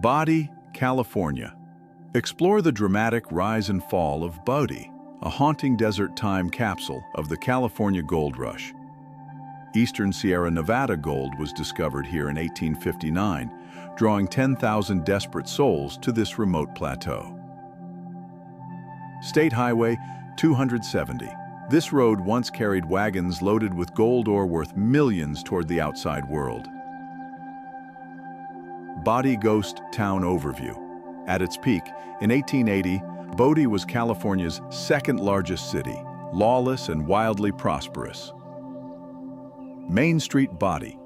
Bodie, California. Explore the dramatic rise and fall of Bodie, a haunting desert time capsule of the California gold rush. Eastern Sierra Nevada gold was discovered here in 1859, drawing 10,000 desperate souls to this remote plateau. State Highway 270. This road once carried wagons loaded with gold ore worth millions toward the outside world. Bodie Ghost Town Overview. At its peak, in 1880, Bodie was California's second largest city, lawless and wildly prosperous. Main Street Bodie.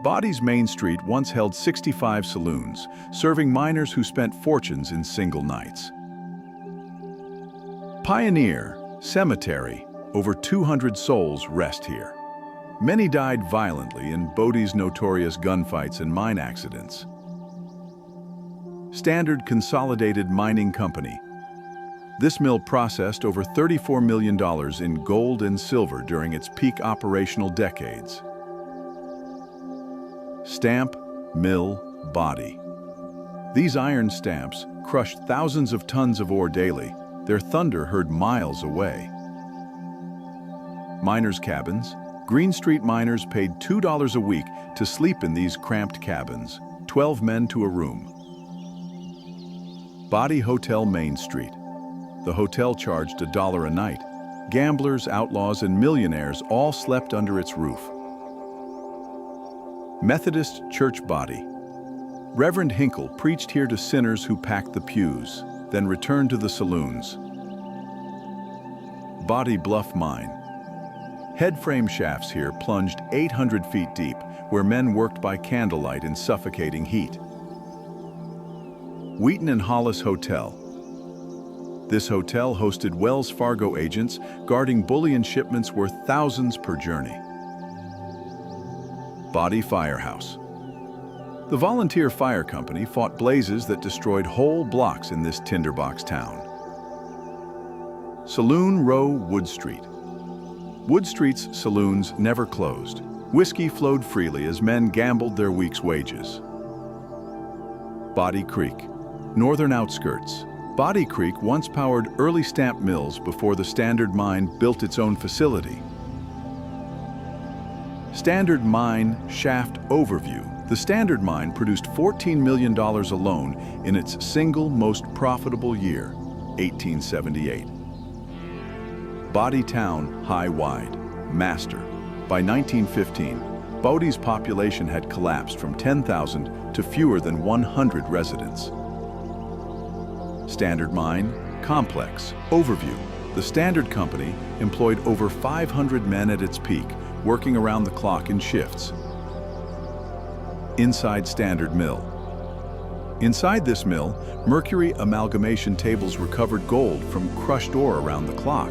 Bodie's Main Street once held 65 saloons, serving miners who spent fortunes in single nights. Pioneer Cemetery. Over 200 souls rest here. Many died violently in Bodie's notorious gunfights and mine accidents. Standard Consolidated Mining Company. This mill processed over $34 million in gold and silver during its peak operational decades. Stamp Mill Bodie. These iron stamps crushed thousands of tons of ore daily, their thunder heard miles away. Miners' cabins. Green Street miners paid $2 a week to sleep in these cramped cabins, 12 men to a room. Bodie Hotel Main Street. The hotel charged $1 a night. Gamblers, outlaws, and millionaires all slept under its roof. Methodist Church Bodie. Reverend Hinkle preached here to sinners who packed the pews, then returned to the saloons. Bodie Bluff Mine. Headframe shafts here plunged 800 feet deep, where men worked by candlelight in suffocating heat. Wheaton and Hollis Hotel. This hotel hosted Wells Fargo agents guarding bullion shipments worth thousands per journey. Bodie Firehouse. The volunteer fire company fought blazes that destroyed whole blocks in this tinderbox town. Saloon Row Wood Street. Wood Street's saloons never closed. Whiskey flowed freely as men gambled their week's wages. Bodie Creek. Northern outskirts. Bodie Creek once powered early stamp mills before the Standard Mine built its own facility. Standard Mine Shaft Overview. The Standard Mine produced $14 million alone in its single most profitable year, 1878. Bodie Town High Wide. Master. By 1915, Bodie's population had collapsed from 10,000 to fewer than 100 residents. Standard Mine Complex. Overview. The Standard Company employed over 500 men at its peak, working around the clock in shifts. Inside Standard Mill. Inside this mill, mercury amalgamation tables recovered gold from crushed ore around the clock.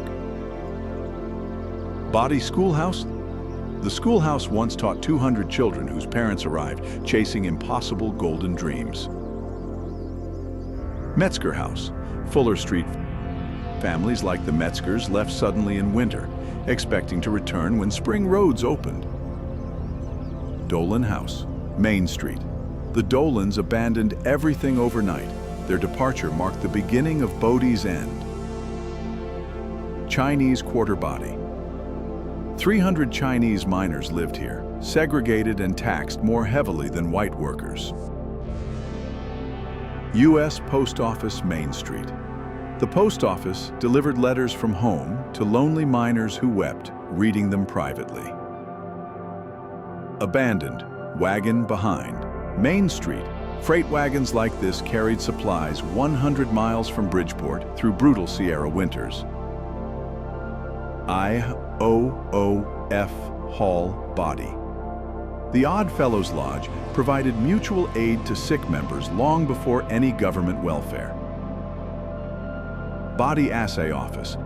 Bodie Schoolhouse. The schoolhouse once taught 200 children whose parents arrived chasing impossible golden dreams. Metzger House. Fuller Street. Families like the Metzgers left suddenly in winter, expecting to return when spring roads opened. Dolan House. Main Street. The Dolans abandoned everything overnight. Their departure marked the beginning of Bodie's end. Chinese Quarter Bodie. 300 Chinese miners lived here, segregated and taxed more heavily than white workers. U.S. Post Office Main Street. The post office delivered letters from home to lonely miners who wept, reading them privately. Abandoned. Wagon Behind. Main Street. Freight wagons like this carried supplies 100 miles from Bridgeport through brutal Sierra winters. IOOF Hall Bodie. The Odd Fellows Lodge provided mutual aid to sick members long before any government welfare. Bodie Assay Office.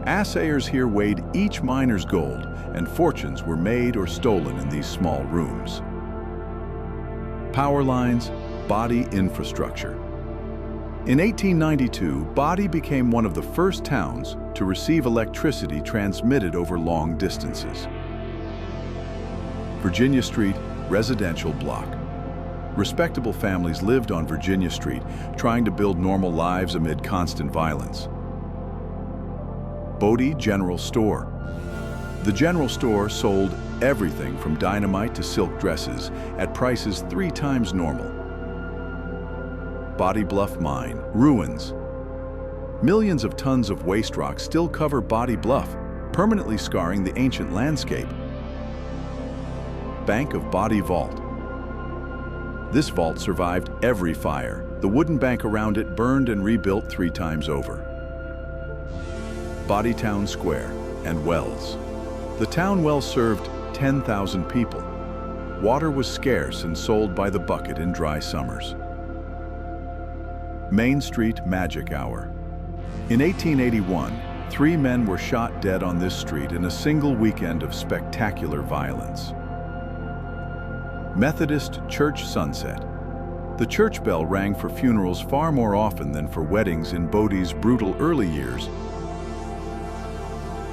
Assayers here weighed each miner's gold, and fortunes were made or stolen in these small rooms. Power lines, Bodie infrastructure. In 1892, Bodie became one of the first towns to receive electricity transmitted over long distances. Virginia Street Residential Block. Respectable families lived on Virginia Street, trying to build normal lives amid constant violence. Bodie General Store. The general store sold everything from dynamite to silk dresses at prices 3 times normal. Body Bluff Mine. Ruins. Millions of tons of waste rock still cover Body Bluff, permanently scarring the ancient landscape. Bank of Body Vault. This vault survived every fire. The wooden bank around it burned and rebuilt 3 times over. Body Town Square and wells. The town well served 10,000 people. Water was scarce and sold by the bucket in dry summers. Main Street Magic Hour. In 1881, 3 men were shot dead on this street in a single weekend of spectacular violence. Methodist Church Sunset. The church bell rang for funerals far more often than for weddings in Bodie's brutal early years.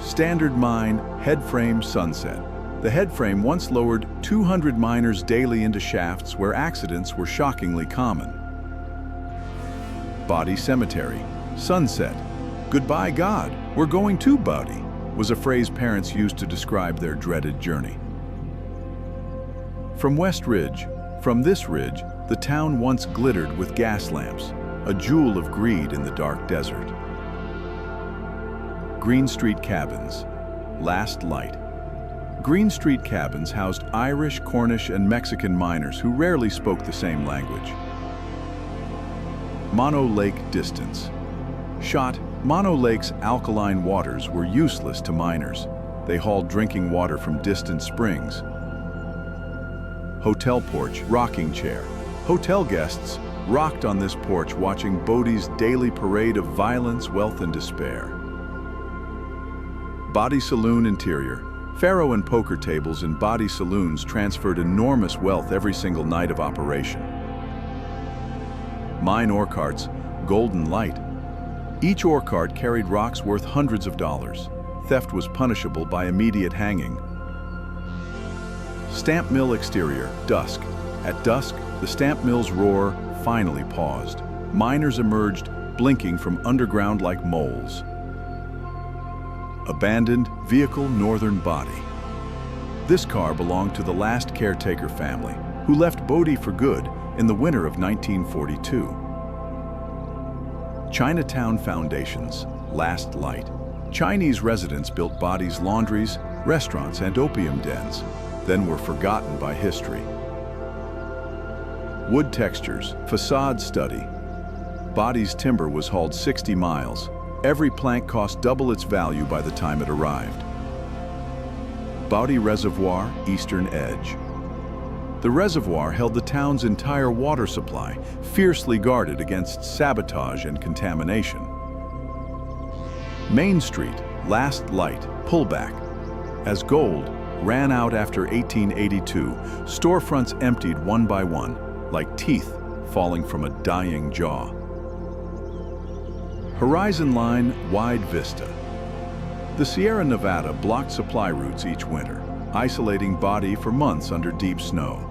Standard Mine Headframe Sunset. The headframe once lowered 200 miners daily into shafts where accidents were shockingly common. Bodie Cemetery Sunset. "Goodbye, God, we're going to Bodie," was a phrase parents used to describe their dreaded journey. From West Ridge. From this ridge, the town once glittered with gas lamps, a jewel of greed in the dark desert. Green Street Cabins. Last Light. Green Street cabins housed Irish, Cornish, and Mexican miners who rarely spoke the same language. Mono Lake Distance. Shot, Mono Lake's alkaline waters were useless to miners. They hauled drinking water from distant springs. Hotel Porch Rocking Chair. Hotel guests rocked on this porch watching Bodie's daily parade of violence, wealth, and despair. Body Saloon Interior. Faro and poker tables in Body saloons transferred enormous wealth every single night of operation. Mine ore carts, Golden Light. Each ore cart carried rocks worth hundreds of dollars. Theft was punishable by immediate hanging. Stamp Mill Exterior, Dusk. At dusk, the stamp mill's roar finally paused. Miners emerged, blinking from underground like moles. Abandoned Vehicle Northern Body. This car belonged to the last caretaker family, who left Bodie for good in the winter of 1942. Chinatown Foundations, Last Light. Chinese residents built Bodie's laundries, restaurants, and opium dens, then were forgotten by history. Wood Textures, Facade Study. Bodie's timber was hauled 60 miles. Every plank cost double its value by the time it arrived. Bodie Reservoir, Eastern Edge. The reservoir held the town's entire water supply, fiercely guarded against sabotage and contamination. Main Street, Last Light, Pullback. As gold ran out after 1882, storefronts emptied one by one, like teeth falling from a dying jaw. Horizon Line Wide Vista. The Sierra Nevada blocked supply routes each winter, isolating Bodie for months under deep snow.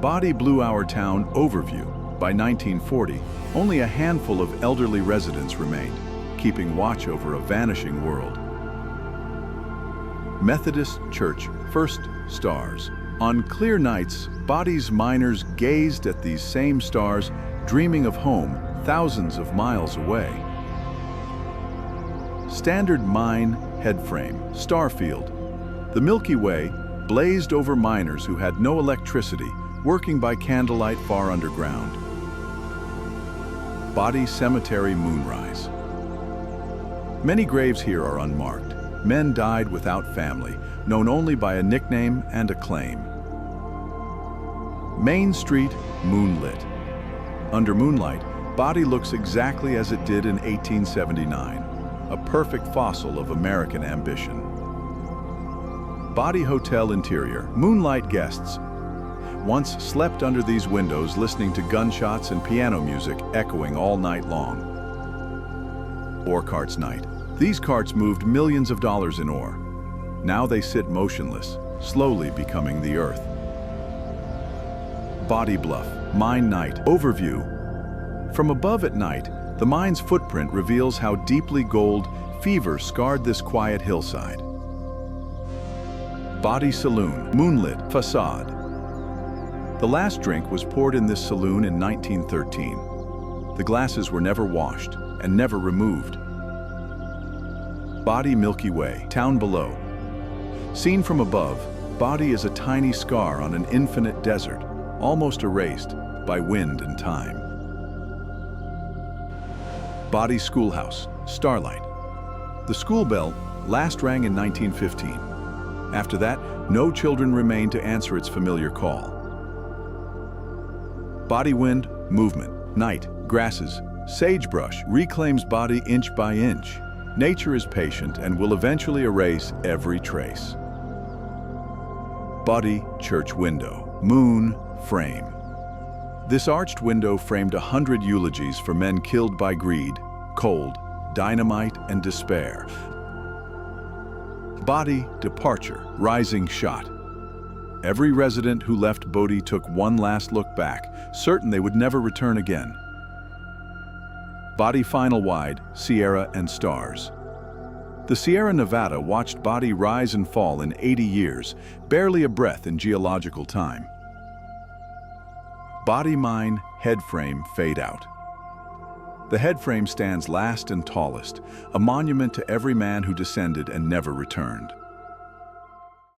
Bodie blew our town overview. By 1940, only a handful of elderly residents remained, keeping watch over a vanishing world. Methodist Church First Stars. On clear nights, Bodie's miners gazed at these same stars, dreaming of home thousands of miles away. Standard Mine Headframe, Starfield. The Milky Way blazed over miners who had no electricity, working by candlelight far underground. Bodie Cemetery Moonrise. Many graves here are unmarked. Men died without family, known only by a nickname and a claim. Main Street Moonlit. Under moonlight, Bodie looks exactly as it did in 1879, a perfect fossil of American ambition. Bodie Hotel Interior. Moonlight guests once slept under these windows, listening to gunshots and piano music echoing all night long. Ore Carts Night. These carts moved millions of dollars in ore. Now they sit motionless, slowly becoming the earth. Body Bluff, Mine Night. Overview. From above at night, the mine's footprint reveals how deeply gold fever scarred this quiet hillside. Bodie Saloon, moonlit facade. The last drink was poured in this saloon in 1913. The glasses were never washed and never removed. Bodie Milky Way, town below. Seen from above, Bodie is a tiny scar on an infinite desert, almost erased by wind and time. Bodie Schoolhouse, starlight. The school bell last rang in 1915. After that, no children remained to answer its familiar call. Bodie wind, movement, night, grasses, sagebrush reclaims Bodie inch by inch. Nature is patient and will eventually erase every trace. Bodie church window, moon frame. This arched window framed 100 eulogies for men killed by greed, cold, dynamite, and despair. Bodie departure, rising shot. Every resident who left Bodie took one last look back, certain they would never return again. Bodie final wide, Sierra and stars. The Sierra Nevada watched Bodie rise and fall in 80 years, barely a breath in geological time. Bodie mine, headframe fade out. The headframe stands last and tallest, a monument to every man who descended and never returned.